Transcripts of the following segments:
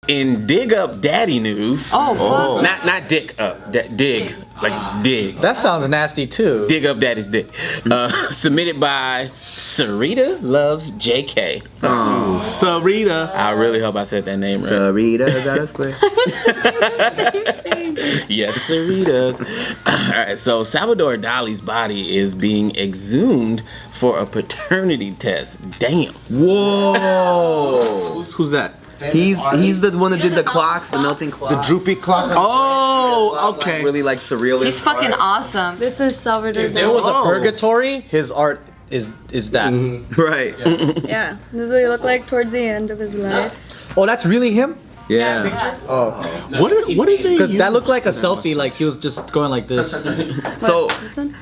In Dig Up Daddy news. Oh, fuck. Not Dick Up. Dig. Like dig. That sounds nasty too. Dig Up Daddy's dick. Submitted by Sarita Loves JK. Oh, Sarita. I really hope I said that name right. Sarita, is that a square? Yes, Saritas. Alright, so Salvador Dali's body is being exhumed for a paternity test. Damn. Whoa. Who's that? He's the one that did the clocks, the melting clocks. The droopy clock. Oh, okay. Really like surrealist. He's fucking awesome. This is Salvador Dali. If there was a purgatory, his art is that. Right. Yeah, this is what he looked like towards the end of his life. Oh, that's really him? Yeah. Oh. What did they Because use? that looked like a selfie, like he was just going like this. So This one?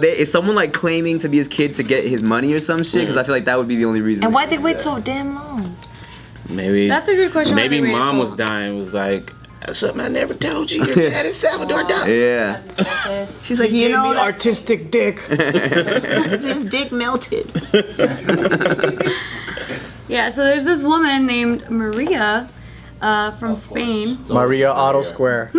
is someone like claiming to be his kid to get his money or some shit? Because I feel like that would be the only reason. And why'd they wait so damn long? Maybe That's a good question. Maybe why they mom waited was dying, was like, that's something I never told you. Your dad is Salvador Dali. Yeah. She's like, you know, that artistic dick. his dick melted. Yeah, so there's this woman named Maria from Spain. Maria Auto Square.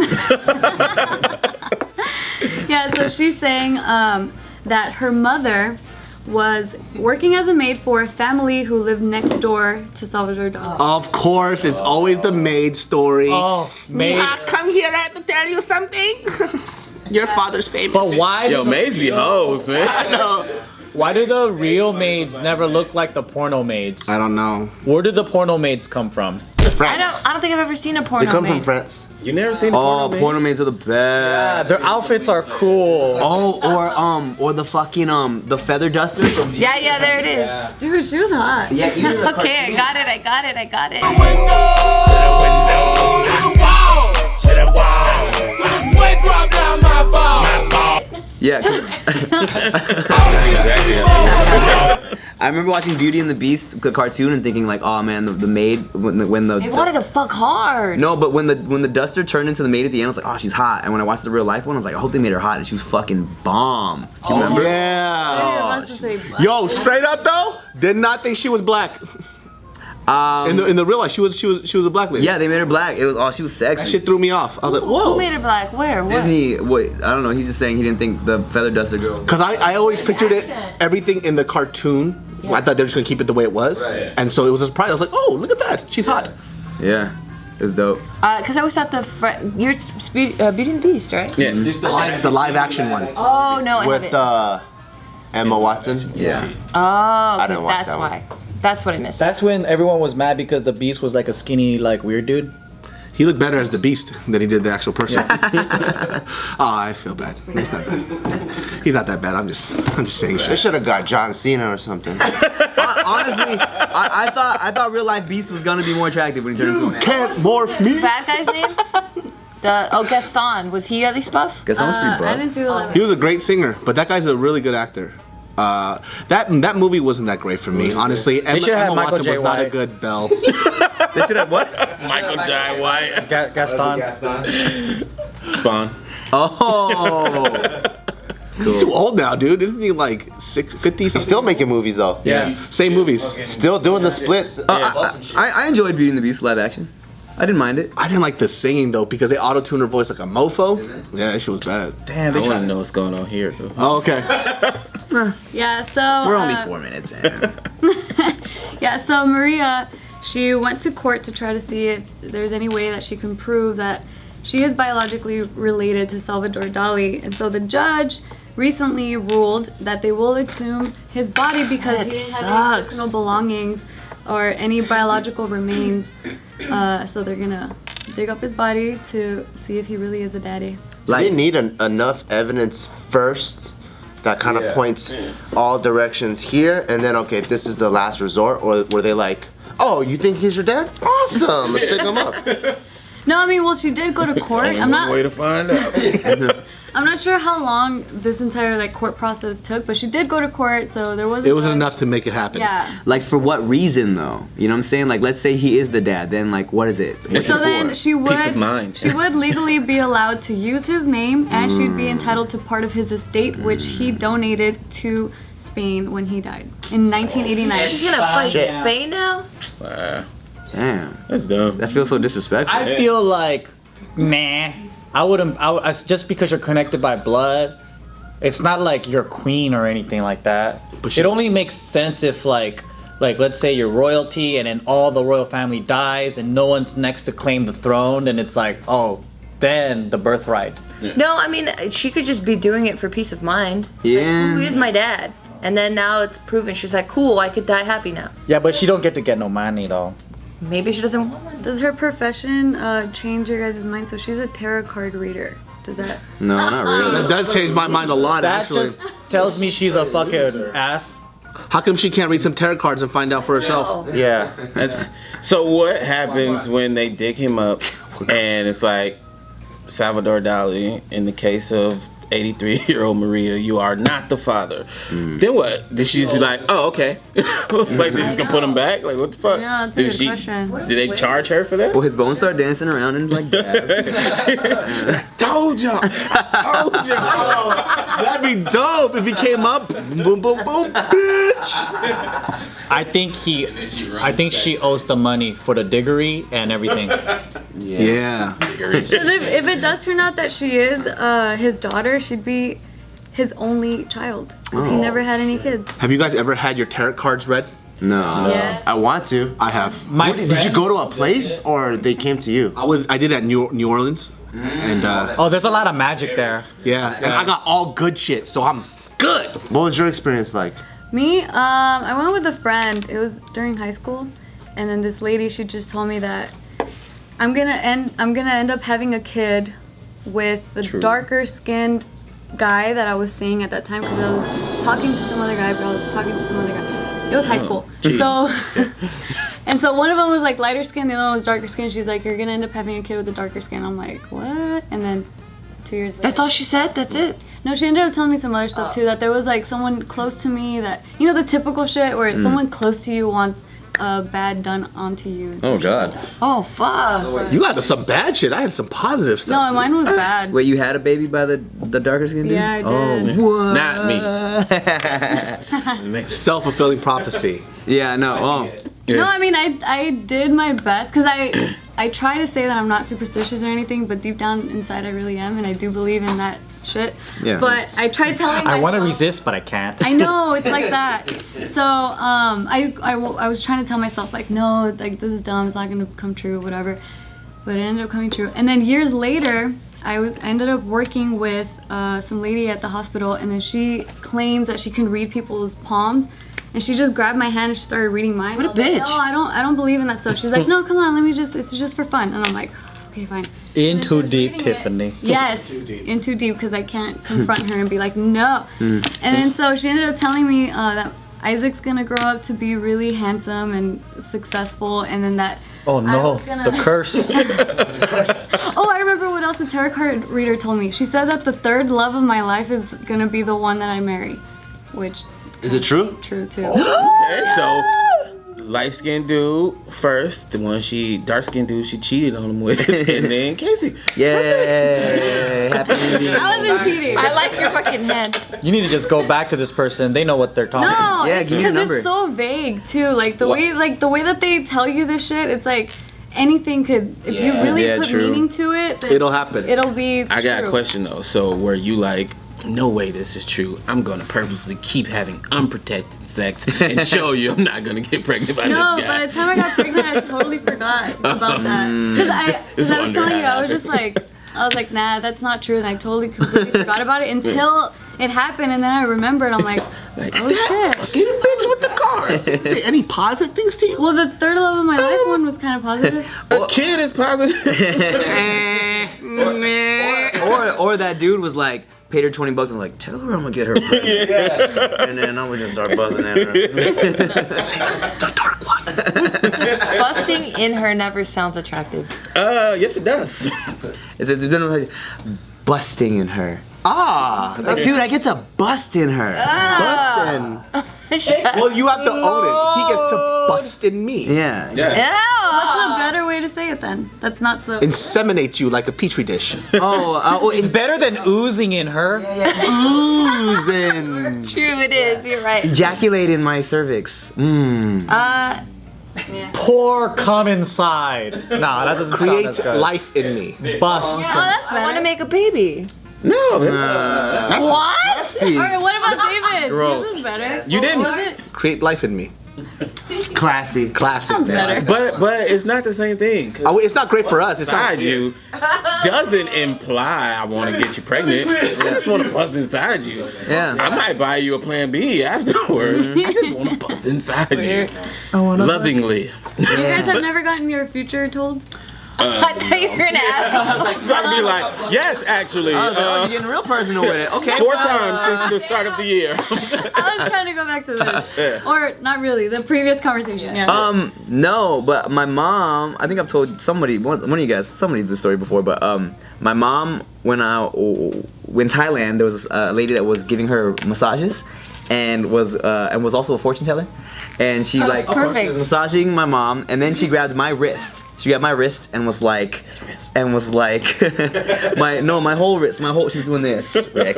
Yeah, so she's saying that her mother was working as a maid for a family who lived next door to Salvador Dali. Of course, it's always the maid story. Oh, maid. Come here, I have to tell you something. Your father's famous. But why? Yo, maids be hoes, man. I know. Why do the real maids never look like the porno maids? I don't know. Where do the porno maids come from? France. I don't think I've ever seen a porno. They come maid. from France. You never seen a Oh, porno porno maids are the best. Their outfits are cool. Oh, or the fucking the feather duster. From Yeah, there it is. Dude, she was hot. Yeah, you know the Okay, I cartoon. got it. Yeah. 'cause I remember watching Beauty and the Beast, the cartoon, and thinking like, oh man, the maid when the They wanted to fuck hard. no, but when the duster turned into the maid at the end, I was like, oh, she's hot. And when I watched the real life one, I was like, I hope they made her hot, and she was fucking bomb. Do you remember? Yeah. Let's just say Yo, straight up though, did not think she was black. In the real life, she was a black lady. Yeah, they made her black. It was she was sexy. That shit threw me off. I was like, Who whoa. made her black? Where? What? Disney, what? I don't know. He's just saying he didn't think the feather duster girl. Cause I always pictured everything in the cartoon. I thought they were just gonna keep it the way it was, and so it was a surprise. I was like, oh, look at that, she's hot. Yeah, it was dope. Because I always thought you're Beauty and the Beast, right? Yeah. This is the live action one Oh no, I With haven't. Emma Watson. Yeah. Oh, didn't watch that's that why. one. That's what I missed. That's when everyone was mad because the Beast was like a skinny, like weird dude. He looked better as the Beast than he did the actual person. Oh, I feel bad. He's not bad. He's not that bad. I'm just saying They shit. should have got John Cena or something. Honestly, I thought real life Beast was gonna be more attractive when he turned into a man. Can't morph me. Bad guy's name? Gaston. Was he at least buff? Guess that was pretty I buff. didn't see the live. He was a great singer, but that guy's a really good actor. That movie wasn't that great for me, honestly. Emma should have Michael Watson J. was not a White. good Belle. They should have what? Michael J. White. Gaston. Spawn. Oh. He's too old now, dude. Isn't he like 50? He's still making movies though. Yeah. Same movies. Still doing the splits. I enjoyed Beauty and the Beast live action. I didn't mind it. I didn't like the singing though because they auto-tuned her voice like a mofo. Yeah, that shit was bad. Damn, I they want tried to know what's going on here, though. Oh, okay. Yeah, so We're only 4 minutes in. yeah, so Maria, she went to court to try to see if there's any way that she can prove that she is biologically related to Salvador Dali, and so the judge recently ruled that they will exhume his body because That he didn't have any sucks. personal belongings or any biological remains. So they're gonna dig up his body to see if he really is a daddy. They need enough evidence first that kind of points all directions here, and then okay, this is the last resort, or were they like, oh, you think he's your dad? Awesome, let's pick him up. No, I mean, well, she did go to court. Only one way to find out. I'm not sure how long this entire like court process took, but she did go to court, so there wasn't. It wasn't enough to make it happen. Yeah. Like for what reason though? You know what I'm saying? Like let's say he is the dad, then like what is it? What's So it then for? she would. Peace of mind. She would legally be allowed to use his name, and she'd be entitled to part of his estate, which he donated to Spain when he died in 1989. She's gonna fight Spain now? Damn. That's dumb. That feels so disrespectful. I feel like, nah. I wouldn't. Just because you're connected by blood, it's not like you're queen or anything like that. But it only makes sense if like let's say you're royalty and then all the royal family dies and no one's next to claim the throne, then it's like, oh, then the birthright. No, I mean, she could just be doing it for peace of mind. Yeah. Like, who is my dad? And then now it's proven. She's like, cool, I could die happy now. Yeah, but she don't get to get no money though. Maybe she doesn't want one. Does her profession change your guys' mind? So she's a tarot card reader. Does that? No, not really. That does change my mind a lot, That actually. just tells me she's a fucking ass. How come she can't read some tarot cards and find out for herself? Yeah. So what happens when they dig him up and it's like, Salvador Dali, in the case of 83-year-old Maria, you are not the father. Then what? Did she just be like, oh, okay. Like, they just gonna put him back? Like, what the fuck? Yeah, that's a good question. Did they charge her for that? Well, his bones start dancing around and like that. Told y'all. Told y'all. That'd be dope if he came up. Boom, boom, boom, boom, bitch. I think she owes the money for the diggery and everything. Yeah. Because if it does turn out that she is his daughter, she'd be his only child. Because he never had any kids. Have you guys ever had your tarot cards read? No. Yeah. I want to. I have. Did you go to a place or they came to you? I did it at New Orleans. And Oh, there's a lot of magic there. yeah. And I got all good shit, so I'm good. What was your experience like? Me, I went with a friend. It was during high school, and then this lady, she just told me that I'm gonna end up having a kid with the darker skinned guy that I was seeing at that time, because I was talking to some other guy, but I was talking to some other guy. It was high school, so and so one of them was like lighter skin, the other one was darker skin. She's like, you're gonna end up having a kid with a darker skin. I'm like, what? And then 2 years later. That's all she said? That's it? No, she ended up telling me some other stuff too, that there was like someone close to me that, you know, the typical shit where someone close to you wants bad done onto you. and some Oh shit God. like that. Oh, fuck. You had some bad shit. I had some positive stuff. No, mine was bad. Wait, you had a baby by the darker skin dude? Yeah, I did. Not me. Self-fulfilling prophecy. Yeah, no. Oh. No, I mean, I did my best, because I try to say that I'm not superstitious or anything, but deep down inside I really am, and I do believe in that shit. Yeah. But I tried telling myself. I want to resist, but I can't. I know, it's like that. So I was trying to tell myself, like, no, like, this is dumb, it's not going to come true, whatever. But it ended up coming true. And then years later, I ended up working with some lady at the hospital, and then she claims that she can read people's palms. And she just grabbed my hand and she started reading mine. What a I was like, bitch. no, I don't believe in that stuff. She's like, no, come on, it's just for fun. And I'm like, okay, fine. In too was deep, reading it. Tiffany. Yes, in too deep, because I can't confront her and be like, no. And then so she ended up telling me that Isaac's gonna grow up to be really handsome and successful, and then that. Oh I no, was gonna- the curse. Oh, I remember what else the tarot card reader told me. She said that the third love of my life is gonna be the one that I marry, which. Is it true? True too. Okay, so light-skinned dude first, the one dark-skinned dude she cheated on him with, and then Casey. Yeah. Happy ending. I wasn't cheating. I like your fucking head. You need to just go back to this person. They know what they're talking about. No, Yeah, give me your because number. it's so vague too. Like the way that they tell you this shit, it's like anything could. If you really Yeah, put true. meaning to it, then It'll happen. It'll be. I got a true. question though. So were you like, no way this is true. I'm gonna purposely keep having unprotected sex and show you I'm not gonna get pregnant by No, this guy. by the time I got pregnant, I totally forgot about that. Because just I was wondering telling you, how I was it just like, nah, that's not true, and I totally completely forgot about it until it happened, and then I remembered. I'm like, oh shit. Get a bitch with the cards. Say any positive things to you? Well, the third love of my life one was kind of positive. A kid is positive. Or that dude was like, paid her $20 and was like, tell her I'm gonna get her pregnant. And then I'm gonna just start buzzing at her. The dark one. Busting in her never sounds attractive. Yes, it does. It's been busting in her. Ah. Dude, I get to bust in her. Bustin'. Well, you have to own it. He gets to bust in me. Yeah. That's a better way to say it then. That's not so. Inseminate you like a petri dish. Oh, It's better than oozing in her. Oozing. True, it is. You're right. ejaculate in my cervix. Pour, come inside. Nah, that doesn't sound Create as good. life in me. Bust. Oh, that's I want to make a baby. No, that's What? Nasty. All right, what about David? Gross. This is better. You didn't. Was it? Create life in me. Classy. Classic. Sounds better. but it's not the same thing. 'Cause Oh, it's not great for us. It's not. inside you doesn't imply I want to get you pregnant. I just want to bust inside you. Yeah. I might buy you a plan B afterwards. I just want to bust inside you. Lovingly. You guys have never gotten your future told? I thought you were gonna ask. I'd be like, yes, actually. I was like, oh, you're getting real personal with it. Okay. 4 times since the start of the year. I was trying to go back to this. Or not really, the previous conversation. Yeah. No, but my mom, I think I've told somebody, one of you guys, somebody this story before, but my mom, when Thailand, there was a lady that was giving her massages and was also a fortune teller. And she perfect. she was massaging my mom, and then she grabbed my wrist. She grabbed my wrist and was like, my whole wrist, she was doing this, Rick.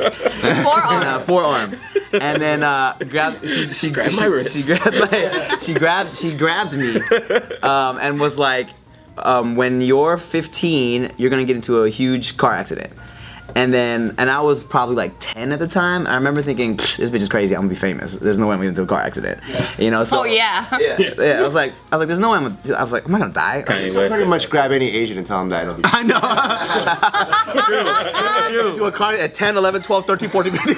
Forearm. Forearm. And then she grabbed my wrist. She grabbed me, and was like, when you're 15, you're gonna get into a huge car accident. And I was probably like 10 at the time. I remember thinking, this bitch is crazy. I'm gonna be famous. There's no way I'm gonna get into a car accident. You know? So, Oh yeah. yeah. I was like, there's no way I'm not gonna die. Kanye Pretty West. much grab any Asian and tell him that. It'll be I know. To a car at 10, 11, 12, 13, 14, 15.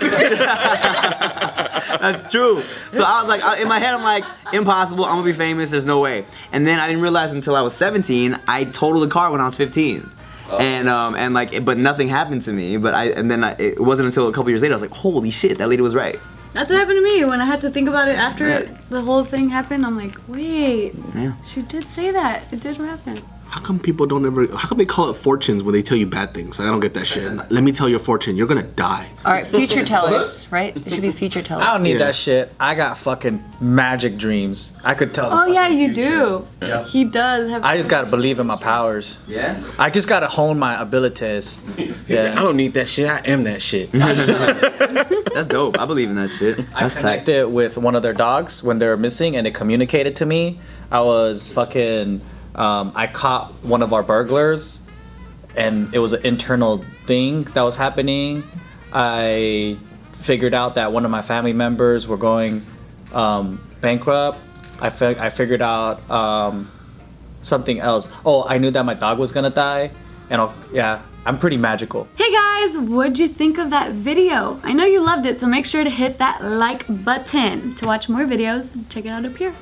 That's true. So I was like, in my head, I'm like, impossible. I'm gonna be famous. There's no way. And then I didn't realize until I was 17, I totaled a car when I was 15. But nothing happened to me. It wasn't until a couple years later I was like, holy shit, that lady was right. That's what happened to me when I had to think about it after the whole thing happened. I'm like, wait, Yeah. she did say that. It did happen. How come people how come they call it fortunes when they tell you bad things? I don't get that shit. Let me tell your fortune. You're gonna die. All right, future tellers, right? They should be future tellers. I don't need Yeah. that shit. I got fucking magic dreams. I could tell. Oh yeah, you do. He does have. I just gotta believe in my powers. Yeah? I just gotta hone my abilities. I Yeah. don't need that shit. I am that shit. That's dope. I believe in that shit. I That's tight. connected with one of their dogs when they were missing, and it communicated to me. I was fucking. I caught one of our burglars, and it was an internal thing that was happening. I figured out that one of my family members were going bankrupt. I figured out something else. Oh, I knew that my dog was gonna die, and I'm pretty magical. Hey guys, what'd you think of that video? I know you loved it, so make sure to hit that like button. To watch more videos, check it out up here.